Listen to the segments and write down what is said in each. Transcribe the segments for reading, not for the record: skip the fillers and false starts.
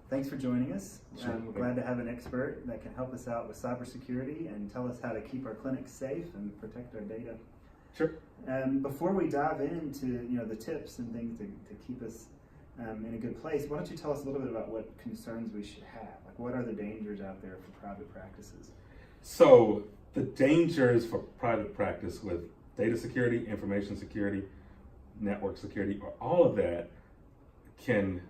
Thanks for joining us. Sure. We're glad to have an expert that can help us out with cybersecurity and tell us how to keep our clinics safe and protect our data. Sure. Before we dive into the tips and things to keep us in a good place, why don't you tell us a little bit about what concerns we should have? Like, what are the dangers out there for private practices? So the dangers for private practice with data security, information security, network security, or all of that can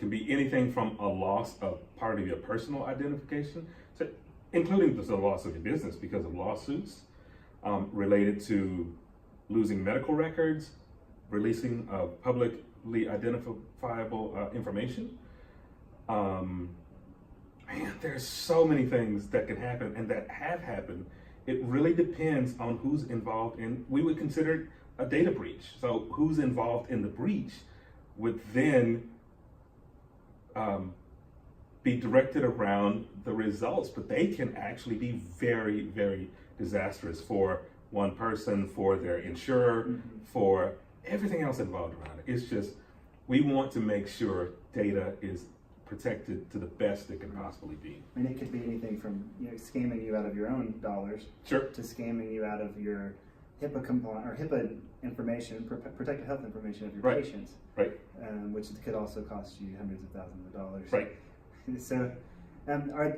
be anything from a loss of part of your personal identification, so including the loss of your business because of lawsuits related to losing medical records, releasing of publicly identifiable information. Man, there's so many things that can happen and that have happened. It really depends on who's involved in, we would consider it a data breach. So who's involved in the breach would then be directed around the results, but they can actually be very, very disastrous for one person, for their insurer, for everything else involved around it. It's just, we want to make sure data is protected to the best it can possibly be. And it could be anything from scamming you out of your own dollars, Sure, to scamming you out of your HIPAA compliant or HIPAA information, protected health information of your Right. patients, right, which could also cost you hundreds of thousands of dollars. right. So,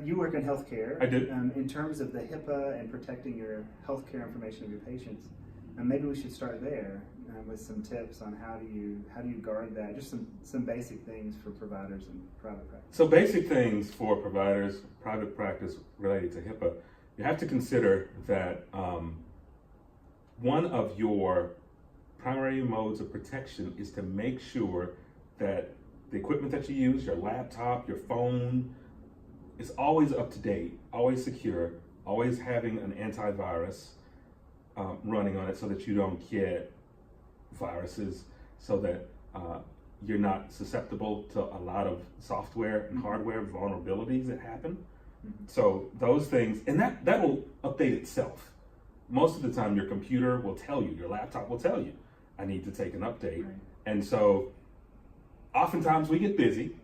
you work in healthcare. I do. In terms of the HIPAA and protecting your healthcare information of your patients, maybe we should start there with some tips on how do you guard that. Just some basic things for providers and private practice. So basic things for providers, private practice related to HIPAA, you have to consider that one of your primary modes of protection is to make sure that the equipment that you use, your laptop, your phone, is always up to date, always secure, always having an antivirus running on it so that you don't get viruses, so that you're not susceptible to a lot of software and hardware vulnerabilities that happen. So those things, and that will update itself. Most of the time your computer will tell you, your laptop will tell you, I need to take an update. Right. And so oftentimes we get busy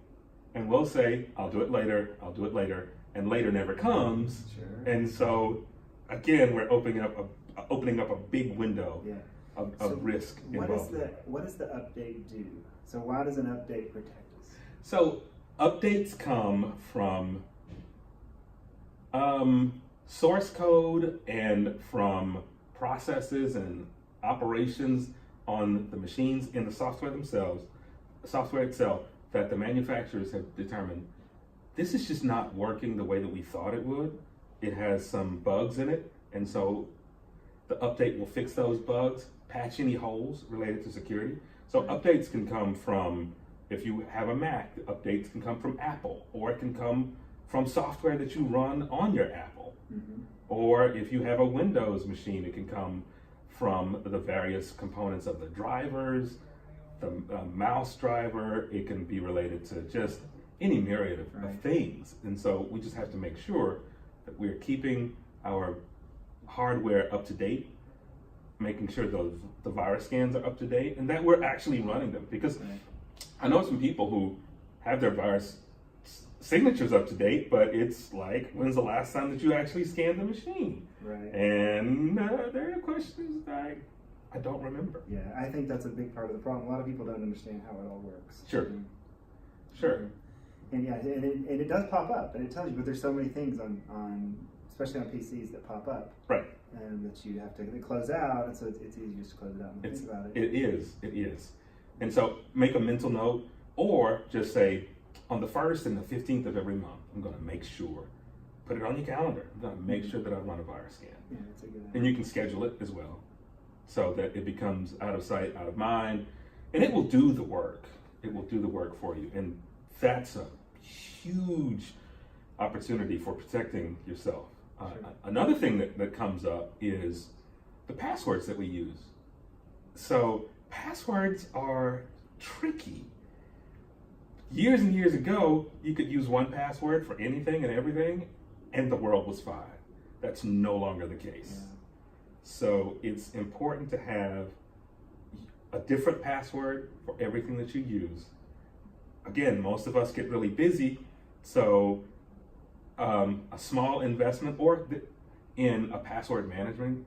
and we'll say, I'll do it later, and later never comes. Sure. And so again, we're opening up a big window of risk involved. What does the update do? So why does an update protect us? So updates come from source code and from processes and operations on the machines in the software itself, that the manufacturers have determined this is just not working the way that we thought it would. It has some bugs in it, and so the update will fix those bugs, patch any holes related to security. So updates can come from, if you have a Mac, updates can come from Apple, or it can come from software that you run on your Apple. Or if you have a Windows machine, it can come from the various components of the drivers, the mouse driver. It can be related to just any myriad of things. And so we just have to make sure that we're keeping our hardware up to date, making sure the virus scans are up to date, and that we're actually running them. Because I know some people who have their virus signatures up to date, but it's like, when's the last time that you actually scanned the machine? Right. And their question is like, I don't remember. Yeah, I think that's a big part of the problem. A lot of people don't understand how it all works. Sure. Sure. And yeah, and it does pop up, and it tells you, but there's so many things on especially on PCs that pop up. Right. And that you have to close out, and so it's easy just to close it out and think about it. It is. And so make a mental note, or just say, on the 1st and the 15th of every month, I'm going to make sure, put it on your calendar, I'm going to make sure that I run a virus scan. Yeah, that's a good idea. And you can schedule it as well, so that it becomes out of sight, out of mind, and it will do the work. It will do the work for you. And that's a huge opportunity for protecting yourself. Sure. Another thing that comes up is the passwords that we use. So passwords are tricky. Years and years ago, you could use one password for anything and everything, and the world was fine. That's no longer the case. Yeah. So it's important to have a different password for everything that you use. again, most of us get really busy, so a small investment in a password management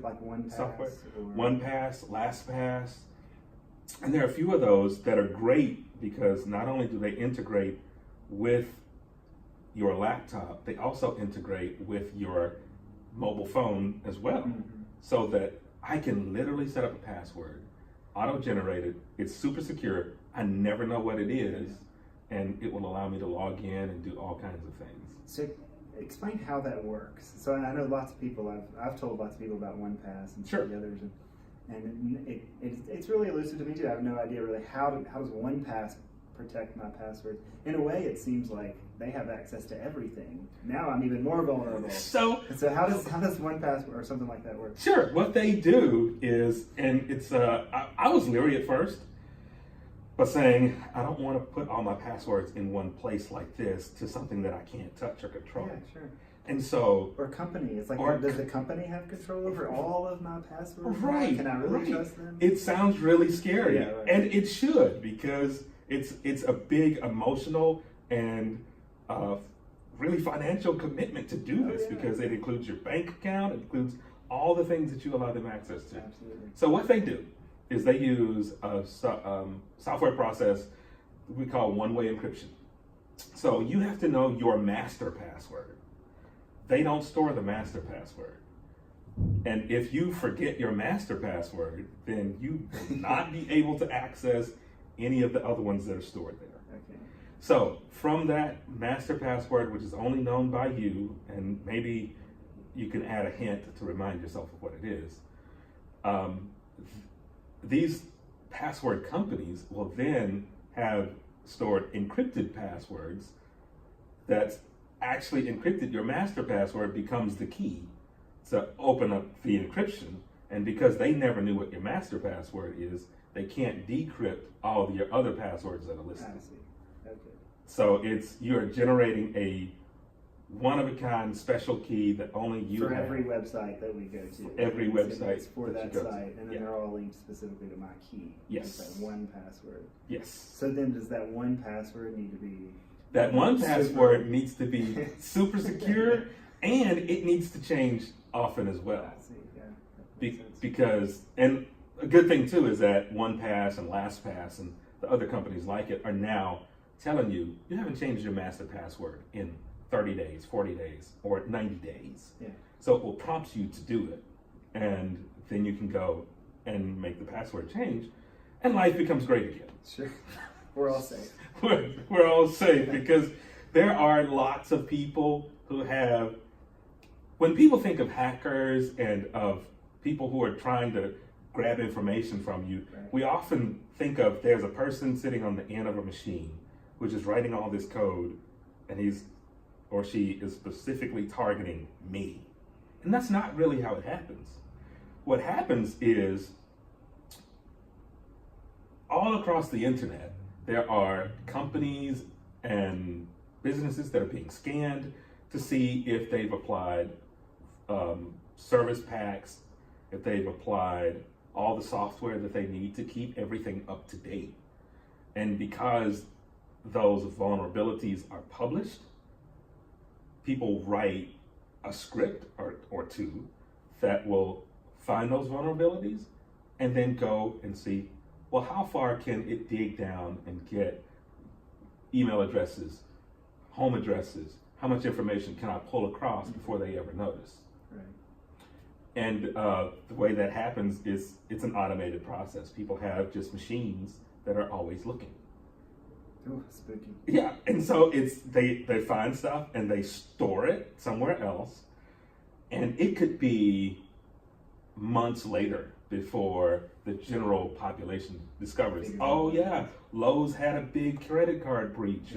Like OnePass software, or OnePass, LastPass, and there are a few of those that are great because not only do they integrate with your laptop, they also integrate with your mobile phone as well, so that I can literally set up a password, auto-generated. It's super secure. I never know what it is, and it will allow me to log in and do all kinds of things. So explain how that works. So I know lots of people, I've told lots of people about OnePass and some of the others, and it's really elusive to me too. I have no idea really how does OnePass protect my passwords. In a way, it seems like they have access to everything. Now I'm even more vulnerable. So how does OnePass or something like that work? Sure. What they do is, and it's I was leery at first, but saying I don't want to put all my passwords in one place like this to something that I can't touch or control. Yeah, sure. And so, or company, it's like, does the company have control over all of my passwords? Right. Can I really trust them? It sounds really scary, and it should, because it's a big emotional and really financial commitment to do this, because it includes your bank account, it includes all the things that you allow them access to. Absolutely. So what they do is they use a software process we call one-way encryption. So you have to know your master password. They don't store the master password. And if you forget your master password, then you will not be able to access any of the other ones that are stored there. Okay. So from that master password, which is only known by you, and maybe you can add a hint to remind yourself of what it is, these password companies will then have stored encrypted passwords that's actually encrypted. Your master password becomes the key to open up the encryption, and because they never knew what your master password is, they can't decrypt all of your other passwords that are listed. I see. Okay. So you're generating a one-of-a-kind special key that only you for have. every website that we go to. Every website it's for that site, and then they're all linked specifically to my key. Yes. It's that one password. Yes. So then, does that one password need to be? That one password needs to be super secure, and it needs to change often as well. I see. Yeah. Because, and a good thing too is that OnePass and LastPass and the other companies like it are now telling you haven't changed your master password in 30 days, 40 days, or 90 days. Yeah. So it will prompt you to do it. And then you can go and make the password change, and life becomes great again. Sure. We're all safe. We're all safe, because there are lots of people who have, when people think of hackers and of people who are trying to grab information from you, we often think of there's a person sitting on the end of a machine which is writing all this code, and he's or she is specifically targeting me. And that's not really how it happens. What happens is, all across the internet, there are companies and businesses that are being scanned to see if they've applied service packs, if they've applied all the software that they need to keep everything up to date. And because those vulnerabilities are published, people write a script or two that will find those vulnerabilities and then go and see, well, how far can it dig down and get email addresses, home addresses, how much information can I pull across before they ever notice? Right. And the way that happens is it's an automated process. People have just machines that are always looking. Ooh, spooky. Yeah, and so they find stuff and they store it somewhere else, and it could be months later before the general population discovers, oh yeah, Lowe's had a big credit card breach,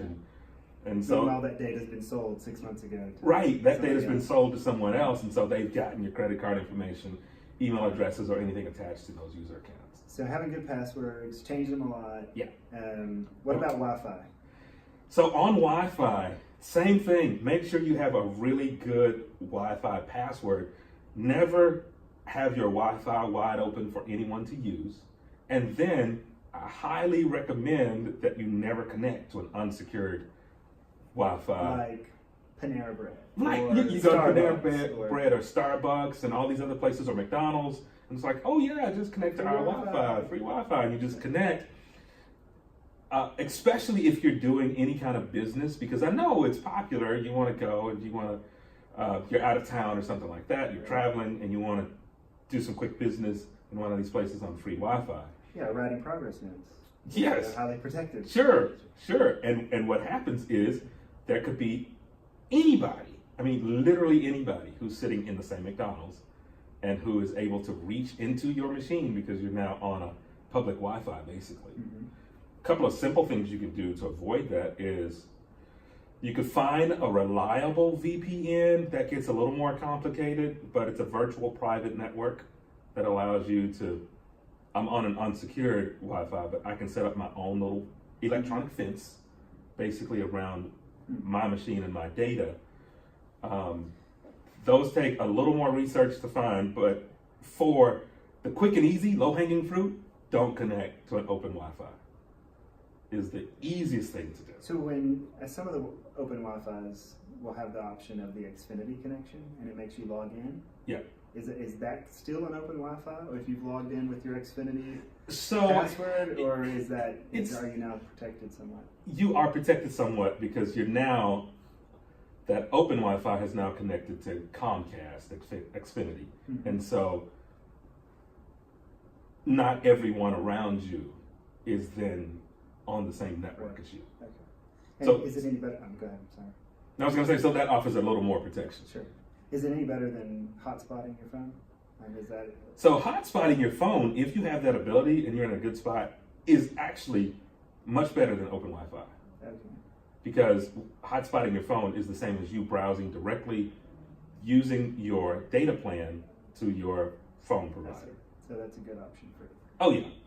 and so all that data has been sold 6 months ago. Right, that data has been sold to someone else, and so they've gotten your credit card information, email addresses, or anything attached to those user accounts. So having good passwords, change them a lot. Yeah. What about Wi-Fi? So on Wi-Fi, same thing. Make sure you have a really good Wi-Fi password. Never have your Wi-Fi wide open for anyone to use. And then I highly recommend that you never connect to an unsecured Wi-Fi. Like Panera Bread. Like or you go to Panera Starbucks Bread or Starbucks and all these other places or McDonald's, and it's like, oh yeah, just connect to Free our Wi-Fi. Wi-Fi, free Wi-Fi, and you just connect. Especially if you're doing any kind of business, because I know it's popular. You want to go and you want to, you're out of town or something like that. You're traveling and you want to do some quick business in one of these places on free Wi-Fi. Yeah, writing progress notes. Yes. They're highly protected. Sure. And what happens is there could be anybody, I mean literally anybody who's sitting in the same McDonald's and who is able to reach into your machine because you're now on a public Wi-Fi basically. Mm-hmm. A couple of simple things you can do to avoid that is you could find a reliable VPN that gets a little more complicated, but it's a virtual private network that allows you to, I'm on an unsecured Wi-Fi, but I can set up my own little electronic fence basically around my machine and my data. Those take a little more research to find, but for the quick and easy, low-hanging fruit, don't connect to an open Wi-Fi. Is the easiest thing to do. So when some of the open Wi-Fi's will have the option of the Xfinity connection, and it makes you log in. Yeah. Is that still an open Wi-Fi, or if you've logged in with your Xfinity password, or is that are you now protected somewhat? You are protected somewhat because you're now that open Wi-Fi has now connected to Comcast Xfinity, and so not everyone around you is then on the same network as you. Okay. And So is it any better? Go ahead. I'm sorry. I was going to say, so that offers a little more protection. Sure. Is it any better than hotspotting your phone? Is that So hotspotting your phone, if you have that ability and you're in a good spot, is actually much better than open Wi-Fi. okay? Because hotspotting your phone is the same as you browsing directly using your data plan to your phone provider. So that's a good option for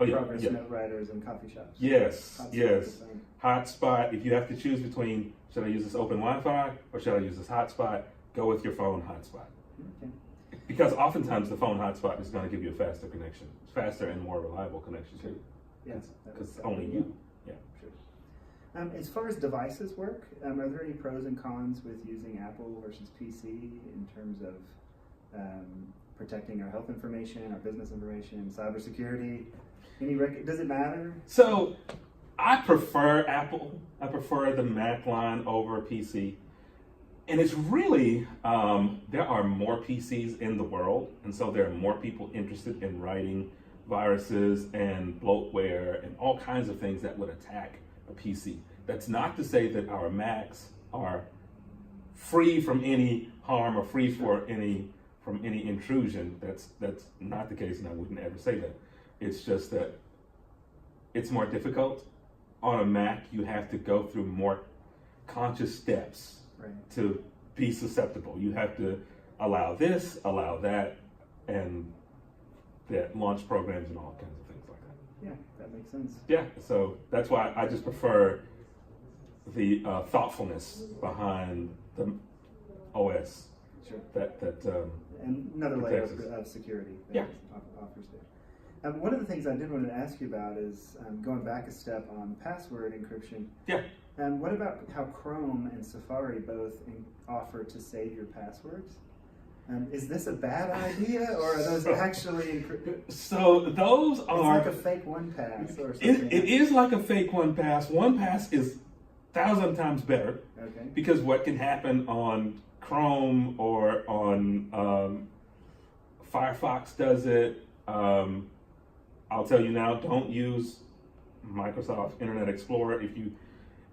progress note writers and coffee shops. Yes, Hotspot yes. the phone. Hotspot, if you have to choose between should I use this open Wi-Fi or should I use this hotspot, go with your phone hotspot. Okay. Because oftentimes the phone hotspot is going to give you a faster connection, faster and more reliable connection too. Yes. Because only you. Yeah. Sure. As far as devices work, are there any pros and cons with using Apple versus PC in terms of protecting our health information, our business information, cybersecurity? Does it matter? So I prefer Apple. I prefer the Mac line over PC. And it's really, there are more PCs in the world, and so there are more people interested in writing viruses and bloatware and all kinds of things that would attack a PC. That's not to say that our Macs are free from any harm or free from any intrusion. That's not the case, and I wouldn't ever say that. It's just that it's more difficult. On a Mac, you have to go through more conscious steps to be susceptible. You have to allow this, allow that, and that launch programs and all kinds of things like that. Yeah, that makes sense. Yeah, so that's why I just prefer the thoughtfulness behind the OS. Sure. And another layer of security that offers there. One of the things I did want to ask you about is going back a step on password encryption. Yeah. What about how Chrome and Safari both offer to save your passwords? Is this a bad idea, or are those actually encrypted? So those are... It's like a fake 1Pass or something. It is like a fake 1Pass. 1Pass is 1,000 times better. Okay. Because what can happen on Chrome or on Firefox does it. I'll tell you now, don't use Microsoft Internet Explorer.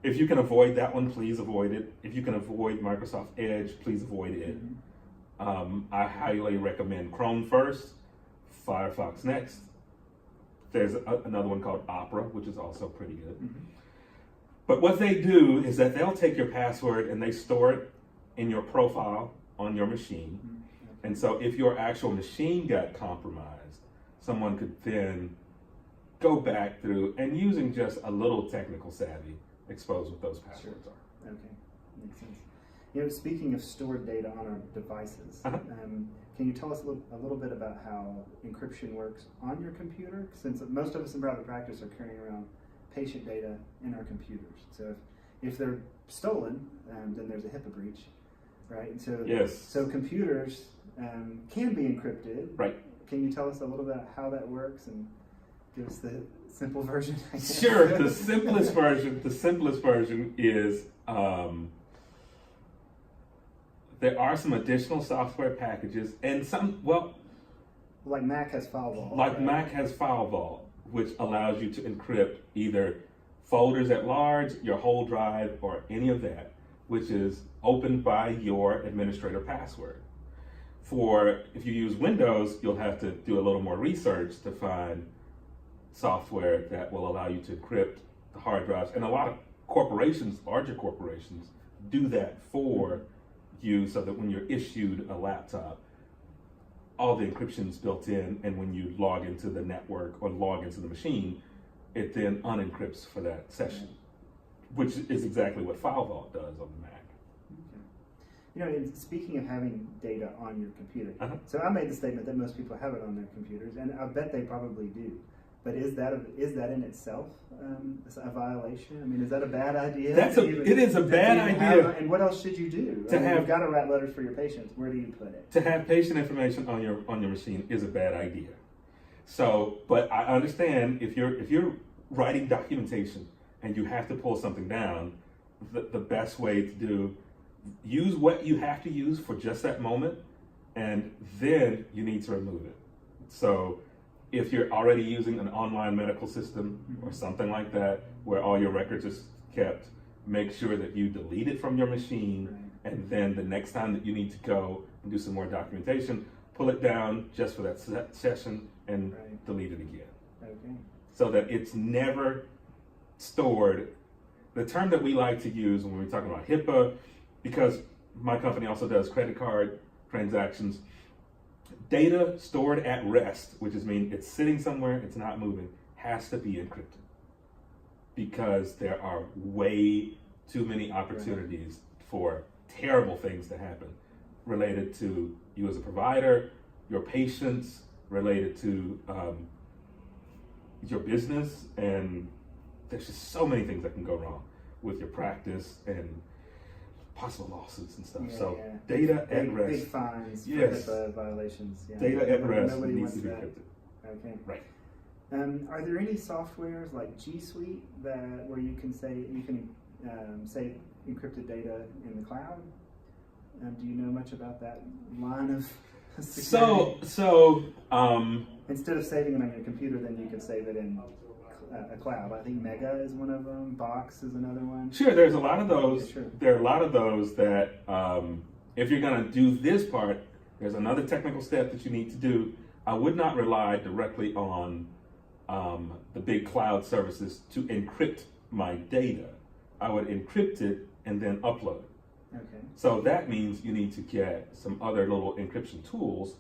If you can avoid that one, please avoid it. If you can avoid Microsoft Edge, please avoid it. I highly recommend Chrome first, Firefox next. There's another one called Opera, which is also pretty good. But what they do is that they'll take your password and they store it in your profile on your machine. And so if your actual machine got compromised, someone could then go back through and using just a little technical savvy, expose what those passwords are. Okay, makes sense. Speaking of stored data on our devices, can you tell us a little bit about how encryption works on your computer? Since most of us in private practice are carrying around patient data in our computers. So if they're stolen, then there's a HIPAA breach, right? And so, yes. So computers can be encrypted. Right. Can you tell us a little bit how that works and give us the simple version? Sure. The simplest version is there are some additional software packages and like Mac has FileVault. Like right? Mac has FileVault, which allows you to encrypt either folders at large, your whole drive, or any of that, which is opened by your administrator password. If you use Windows, you'll have to do a little more research to find software that will allow you to encrypt the hard drives. And a lot of corporations, larger corporations, do that for you so that when you're issued a laptop, all the encryption is built in, and when you log into the network or log into the machine, it then unencrypts for that session, which is exactly what FileVault does on the Mac. And speaking of having data on your computer, so I made the statement that most people have it on their computers, and I bet they probably do. But is that in itself a violation? I mean, is that a bad idea? It is a bad idea. And what else should you do? You've got to write letters for your patients. Where do you put it? To have patient information on your machine is a bad idea. So, but I understand if you're writing documentation and you have to pull something down, the best way to use what you have to use for just that moment, and then you need to remove it. So if you're already using an online medical system or something like that, where all your records are kept, make sure that you delete it from your machine, and then the next time that you need to go and do some more documentation, pull it down just for that session and delete it again. Okay. So that it's never stored. The term that we like to use when we're talking about HIPAA, because my company also does credit card transactions, data stored at rest, which is mean it's sitting somewhere, it's not moving, has to be encrypted. Because there are way too many opportunities for terrible things to happen related to you as a provider, your patients, related to your business, and there's just so many things that can go wrong with your practice and possible lawsuits and stuff. Data at rest. Big fines for HIPAA violations. Yeah. Data at rest Nobody needs wants to be that. encrypted. Okay. Right. Are there any softwares like G Suite where you can say encrypted data in the cloud? Do you know much about that line of security? So instead of saving it on your computer, then you can save it in a cloud. I think Mega is one of them. Box is another one. Sure, there's a lot of those. Yeah, sure. There are a lot of those that if you're going to do this part, there's another technical step that you need to do. I would not rely directly on the big cloud services to encrypt my data. I would encrypt it and then upload it. Okay. So that means you need to get some other little encryption tools.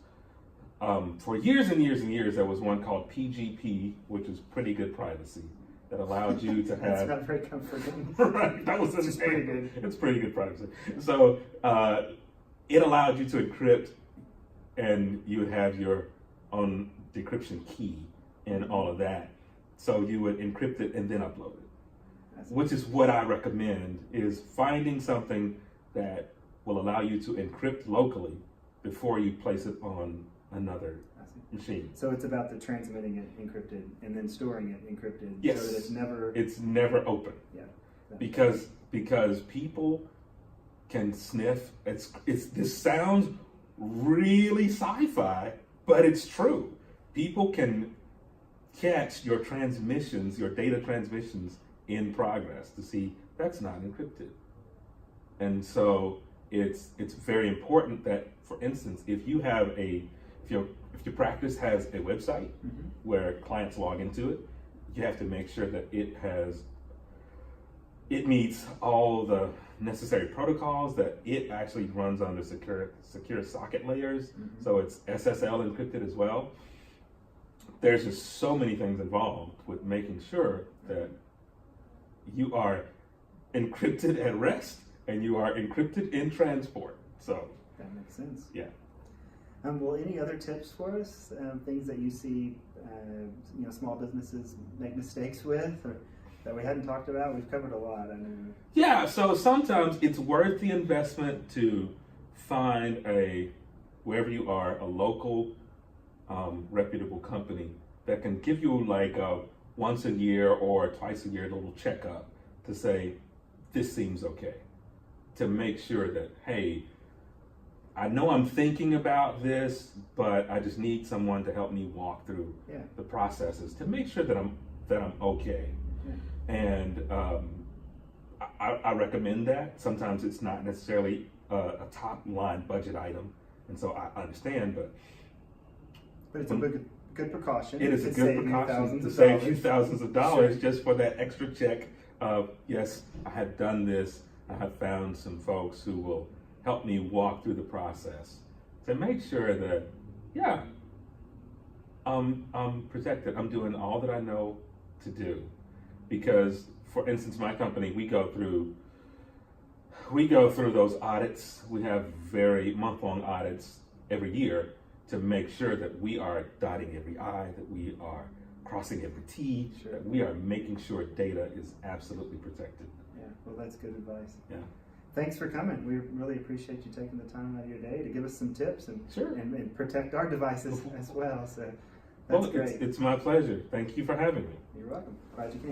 For years and years and years, there was one called PGP, which is pretty good privacy, that allowed you to have. That's not very comforting. Right, that was It's pretty good. It's pretty good privacy. So it allowed you to encrypt, and you would have your own decryption key and all of that. So you would encrypt it and then upload it, which is what I recommend, is finding something that will allow you to encrypt locally before you place it on another machine. So it's about the transmitting it encrypted and then storing it encrypted. Yes. So that it's never open. Yeah. Because people can sniff. This sounds really sci-fi, but it's true. People can catch your transmissions, your data transmissions in progress to see that's not encrypted. And so it's very important that, for instance, if your practice has a website where clients log into it, you have to make sure that it meets all the necessary protocols, that it actually runs under secure socket layers, so it's SSL encrypted as well. There's just so many things involved with making sure that you are encrypted at rest and you are encrypted in transport. So that makes sense. yeah. Well, any other tips for us? Things that you see, small businesses make mistakes with, or that we hadn't talked about? We've covered a lot. I mean, Yeah. So sometimes it's worth the investment to find wherever you are, a local, reputable company that can give you like a once a year or twice a year little checkup to say, this seems okay. To make sure that, hey, I know I'm thinking about this, but I just need someone to help me walk through the processes to make sure that I'm okay. Yeah. And I recommend that. Sometimes it's not necessarily a top line budget item, and so I understand, but it's a good precaution. It is a good precaution to save you thousands of dollars just for that extra check of, yes, I have done this. I have found some folks who will help me walk through the process to make sure that, I'm protected. I'm doing all that I know to do. Because, for instance, my company, we go through those audits. We have very month-long audits every year to make sure that we are dotting every I, that we are crossing every T, that we are making sure data is absolutely protected. Yeah, well, that's good advice. Yeah. Thanks for coming. We really appreciate you taking the time out of your day to give us some tips and and protect our devices as well. So that's great. It's my pleasure. Thank you for having me. You're welcome. Glad you came.